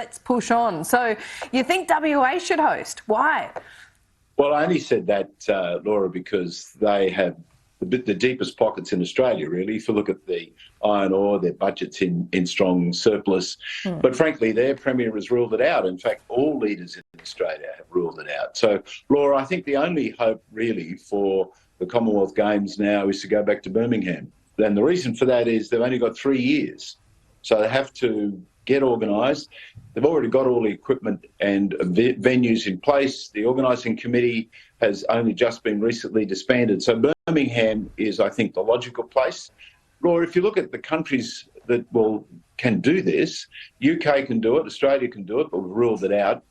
let's push on. So you think WA should host? Why? Well, I only said that, Laura, because they have the deepest pockets in Australia, really. If you look at the iron ore, their budget's in strong surplus. But frankly, their Premier has ruled it out. In fact, all leaders in Australia have ruled it out. So, Laura, I think the only hope really for the Commonwealth Games now is to go back to Birmingham. And the reason for that is they've only got 3 years. So they have to get organised. They've already got all the equipment and venues in place. The organising committee has only just been recently disbanded. So Birmingham is, I think, the logical place. Laura, if you look at the countries that can do this, UK can do it, Australia can do it, but we've ruled it out.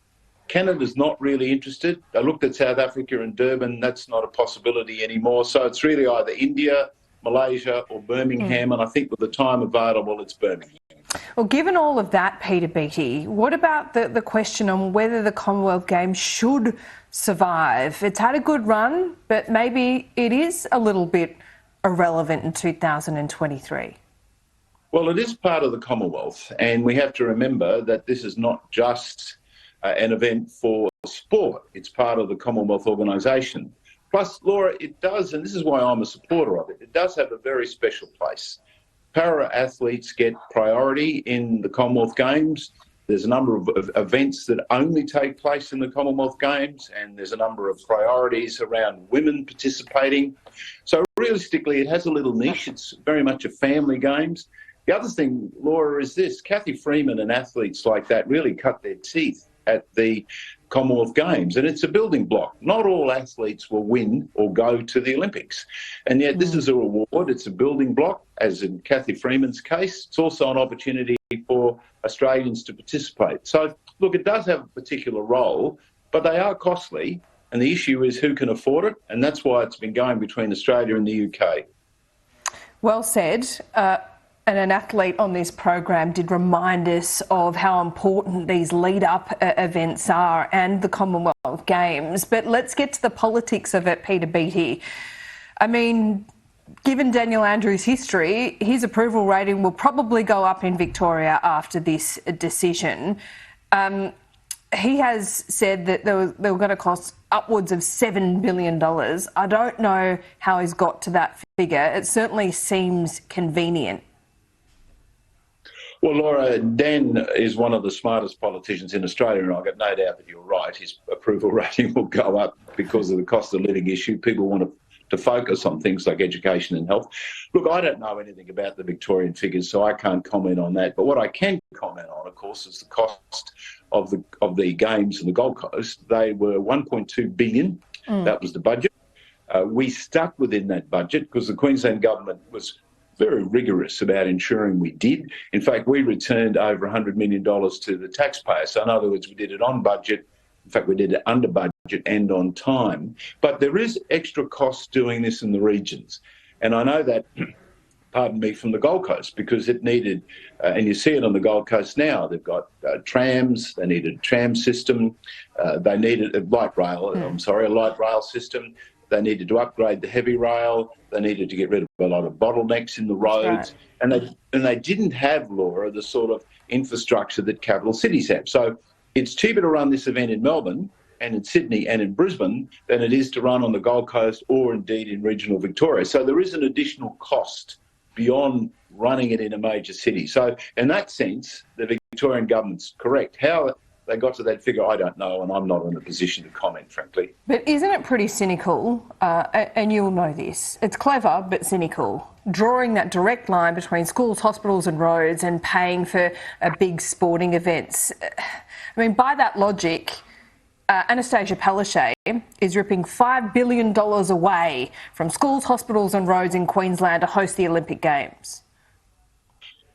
Canada's not really interested. I looked at South Africa and Durban. That's not a possibility anymore. So it's really either India, Malaysia or Birmingham. And I think with the time available, it's Birmingham. Well, given all of that, Peter Beattie, what about the question on whether the Commonwealth Games should survive? It's had a good run, but maybe it is a little bit irrelevant in 2023. Well, it is part of the Commonwealth, and we have to remember that this is not just an event for sport. It's part of the Commonwealth organisation. Plus, Laura, it does, and this is why I'm a supporter of it, it does have a very special place. Para-athletes get priority in the Commonwealth Games. There's a number of events that only take place in the Commonwealth Games, and there's a number of priorities around women participating. So realistically, it has a little niche. It's very much a family games. The other thing, Laura, is this. Cathy Freeman and athletes like that really cut their teeth at the Commonwealth Games, and it's a building block. Not all athletes will win or go to the Olympics, and yet this is a reward. It's a building block, as in Cathy Freeman's case. It's also an opportunity for Australians to participate. So, look, it does have a particular role, but they are costly, and the issue is who can afford it, and that's why it's been going between Australia and the UK. Well said. And an athlete on this program did remind us of how important these lead-up events are and the Commonwealth Games. But let's get to the politics of it, Peter Beattie. I mean, given Daniel Andrews' history, his approval rating will probably go up in Victoria after this decision. He has said that they were going to cost upwards of $7 billion. I don't know how he's got to that figure. It certainly seems convenient. Well, Laura, Dan is one of the smartest politicians in Australia, and I've got no doubt that you're right. His approval rating will go up because of the cost of living issue. People want to focus on things like education and health. Look, I don't know anything about the Victorian figures, so I can't comment on that. But what I can comment on, of course, is the cost of the Games in the Gold Coast. They were $1.2 billion. That was the budget. We stuck within that budget because the Queensland government was very rigorous about ensuring we did. In fact, we returned over $100 million to the taxpayer. So in other words, we did it on budget. In fact, we did it under budget and on time. But there is extra cost doing this in the regions. And I know that, pardon me, from the Gold Coast, because it needed, and you see it on the Gold Coast now, they've got trams, they needed a tram system, they needed a light rail system. They needed to upgrade the heavy rail. They needed to get rid of a lot of bottlenecks in the roads. Right. And they didn't have, Laura, the sort of infrastructure that capital cities have. So it's cheaper to run this event in Melbourne and in Sydney and in Brisbane than it is to run on the Gold Coast or indeed in regional Victoria. So there is an additional cost beyond running it in a major city. So in that sense, the Victorian government's correct. How they got to that figure, I don't know, and I'm not in a position to comment, frankly. But isn't it pretty cynical, and you'll know this, it's clever but cynical, drawing that direct line between schools, hospitals and roads and paying for big sporting events? I mean, by that logic, Anastasia Palaszczuk is ripping $5 billion away from schools, hospitals and roads in Queensland to host the Olympic Games.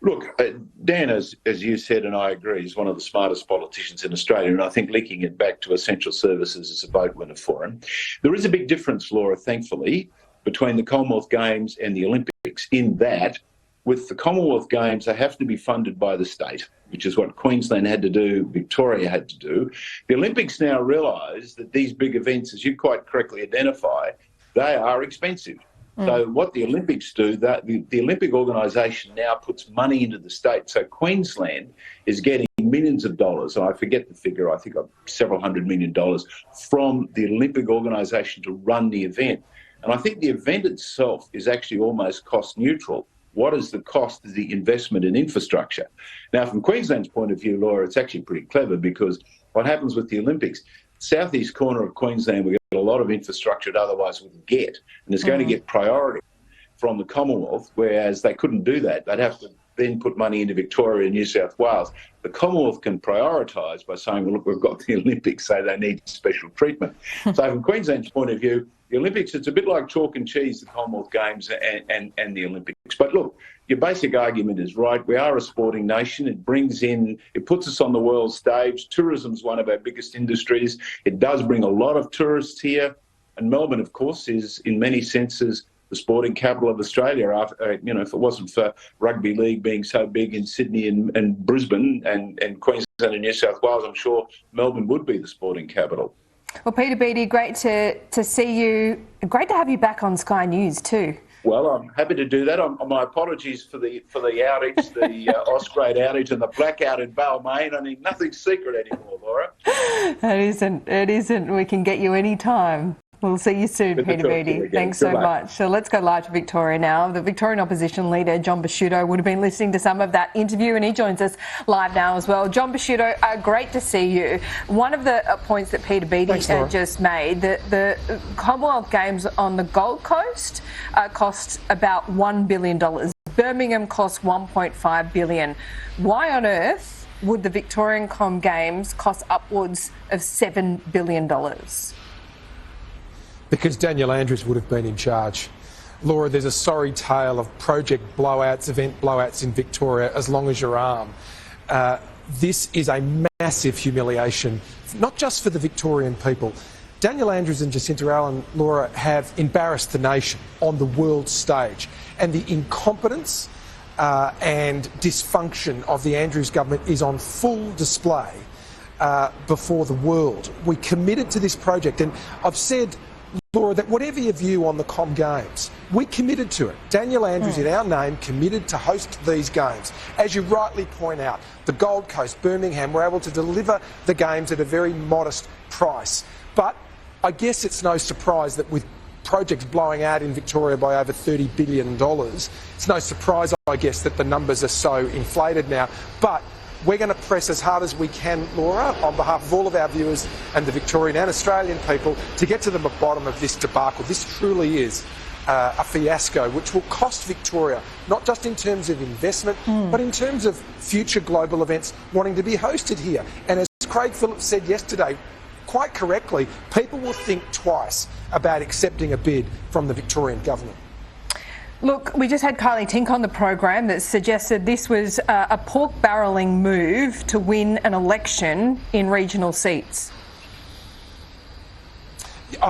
Look, Dan, as you said, and I agree, is one of the smartest politicians in Australia, and I think linking it back to essential services is a vote winner for him. There is a big difference, Laura, thankfully, between the Commonwealth Games and the Olympics in that with the Commonwealth Games, they have to be funded by the state, which is what Queensland had to do, Victoria had to do. The Olympics now realise that these big events, as you quite correctly identify, they are expensive. So what the Olympics do, that the Olympic organisation now puts money into the state. So Queensland is getting millions of dollars, and I forget the figure, I think several $100 million, from the Olympic organisation to run the event. And I think the event itself is actually almost cost neutral. What is the cost of the investment in infrastructure? Now, from Queensland's point of view, Laura, it's actually pretty clever, because what happens with the Olympics, southeast corner of Queensland, we get a lot of infrastructure it otherwise wouldn't get, and it's going to get priority from the Commonwealth, whereas they couldn't do that. They'd have to then put money into Victoria and New South Wales. The Commonwealth can prioritise by saying, well, look, we've got the Olympics, so they need special treatment. So from Queensland's point of view, the Olympics, it's a bit like chalk and cheese, the Commonwealth Games and the Olympics. But look, your basic argument is right. We are a sporting nation. It puts us on the world stage. Tourism's one of our biggest industries. It does bring a lot of tourists here. And Melbourne, of course, is in many senses the sporting capital of Australia. If it wasn't for rugby league being so big in Sydney and Brisbane and Queensland and New South Wales, I'm sure Melbourne would be the sporting capital. Well, Peter Beattie, great to see you. Great to have you back on Sky News too. Well, I'm happy to do that. My apologies for the outage, the Osprey outage and the blackout in Balmain. I mean, nothing's secret anymore, Laura. It isn't. We can get you any time. We'll see you soon, Peter Beattie. Thanks so much. So let's go live to Victoria now. The Victorian opposition leader, John Pesutto, would have been listening to some of that interview, and he joins us live now as well. John Pesutto, great to see you. One of the points that Peter Beattie just made, the Commonwealth Games on the Gold Coast cost about $1 billion. Birmingham cost $1.5 billion. Why on earth would the Victorian Com Games cost upwards of $7 billion? Because Daniel Andrews would have been in charge. Laura, there's a sorry tale of project blowouts, event blowouts in Victoria as long as your arm. This is a massive humiliation, not just for the Victorian people. Daniel Andrews and Jacinta Allen, Laura, have embarrassed the nation on the world stage. And the incompetence and dysfunction of the Andrews government is on full display before the world. We committed to this project, and I've said, Laura, that whatever your view on the Com Games, we committed to it. Daniel Andrews, in our name, committed to host these games. As you rightly point out, the Gold Coast, Birmingham, were able to deliver the games at a very modest price. But I guess it's no surprise that with projects blowing out in Victoria by over $30 billion, it's no surprise, I guess, that the numbers are so inflated now. But we're going to press as hard as we can, Laura, on behalf of all of our viewers and the Victorian and Australian people, to get to the bottom of this debacle. This truly is a fiasco which will cost Victoria, not just in terms of investment, but in terms of future global events wanting to be hosted here. And as Craig Phillips said yesterday, quite correctly, people will think twice about accepting a bid from the Victorian government. Look, we just had Kylie Tink on the program that suggested this was a pork barrelling move to win an election in regional seats.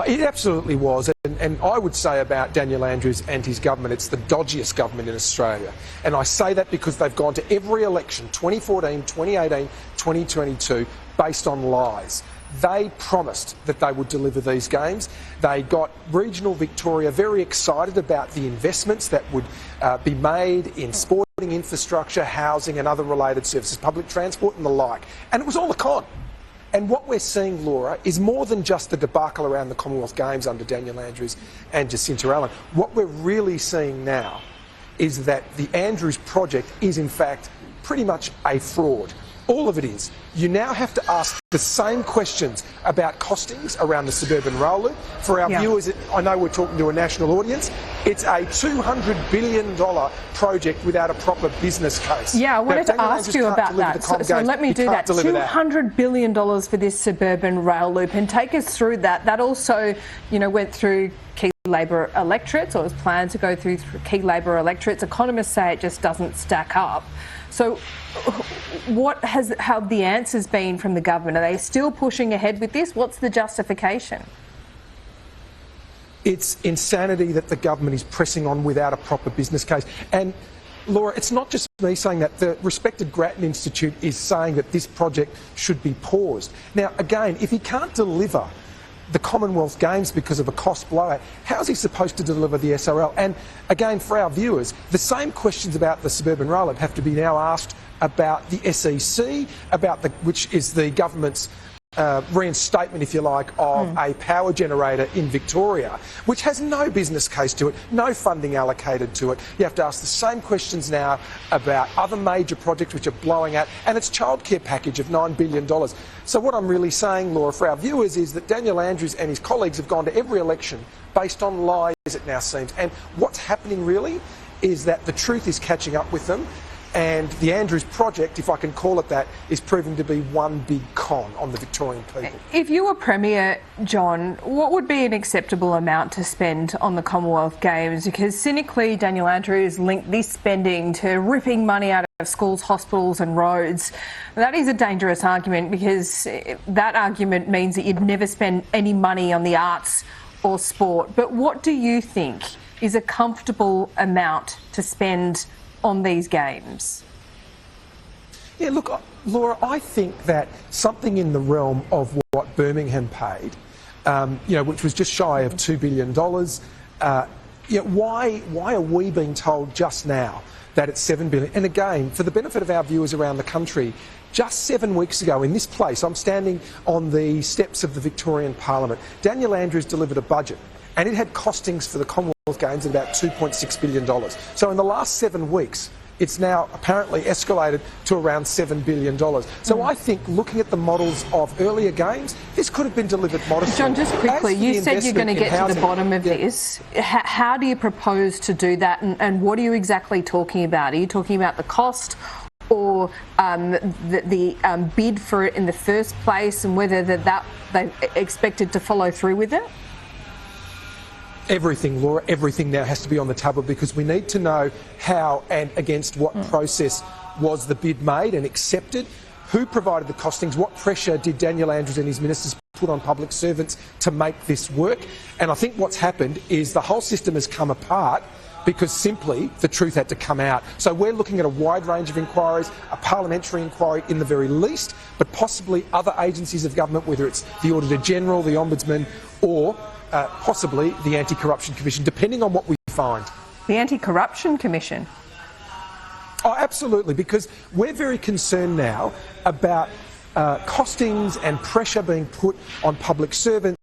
It absolutely was, and I would say about Daniel Andrews and his government, it's the dodgiest government in Australia. And I say that because they've gone to every election, 2014, 2018, 2022, based on lies. They promised that they would deliver these games. They got regional Victoria very excited about the investments that would be made in sporting infrastructure, housing and other related services, public transport and the like. And it was all a con. And what we're seeing, Laura, is more than just the debacle around the Commonwealth Games under Daniel Andrews and Jacinta Allen. What we're really seeing now is that the Andrews project is in fact pretty much a fraud. All of it is. You now have to ask the same questions about costings around the suburban rail loop. For our viewers, I know we're talking to a national audience. It's a $200 billion project without a proper business case. Yeah, I wanted to ask you about that. So let me do that. $200 billion for this suburban rail loop, and take us through that. That also, went through key Labor electorates, or was planned to go through key Labor electorates. Economists say it just doesn't stack up. So what have the answers been from the government? Are they still pushing ahead with this? What's the justification? It's insanity that the government is pressing on without a proper business case. And Laura, it's not just me saying that. The respected Grattan Institute is saying that this project should be paused. Now, again, if you can't deliver the Commonwealth Games because of a cost blowout. How is he supposed to deliver the SRL? And again, for our viewers, the same questions about the suburban rail lab have to be now asked about the SEC, which is the government's reinstatement, if you like, of a power generator in Victoria, which has no business case to it, no funding allocated to it. You have to ask the same questions now about other major projects which are blowing out, and its childcare package of $9 billion. So what I'm really saying, Laura, for our viewers is that Daniel Andrews and his colleagues have gone to every election based on lies, it now seems. And what's happening really is that the truth is catching up with them. And the Andrews project, if I can call it that, is proving to be one big con on the Victorian people. If you were Premier, John, what would be an acceptable amount to spend on the Commonwealth Games? Because cynically, Daniel Andrews linked this spending to ripping money out of schools, hospitals and roads. That is a dangerous argument, because that argument means that you'd never spend any money on the arts or sport. But what do you think is a comfortable amount to spend on these games? Yeah, look, Laura, I think that something in the realm of what Birmingham paid, which was just shy of $2 billion, why are we being told just now that it's $7 billion? And again, for the benefit of our viewers around the country, just 7 weeks ago in this place, I'm standing on the steps of the Victorian Parliament, Daniel Andrews delivered a budget, and it had costings for the Commonwealth Games at about $2.6 billion. So in the last 7 weeks, it's now apparently escalated to around $7 billion. So I think, looking at the models of earlier games, this could have been delivered modestly. John, just quickly, you said you're going to get to the bottom of this. How do you propose to do that, and what are you exactly talking about? Are you talking about the cost, or the bid for it in the first place, and whether that they expected to follow through with it? Everything, Laura, everything now has to be on the table, because we need to know how and against what process was the bid made and accepted, who provided the costings, what pressure did Daniel Andrews and his ministers put on public servants to make this work. And I think what's happened is the whole system has come apart because simply the truth had to come out. So we're looking at a wide range of inquiries, a parliamentary inquiry in the very least, but possibly other agencies of government, whether it's the Auditor General, the Ombudsman, or possibly the Anti-Corruption Commission, depending on what we find. The Anti-Corruption Commission? Oh, absolutely, because we're very concerned now about costings and pressure being put on public servants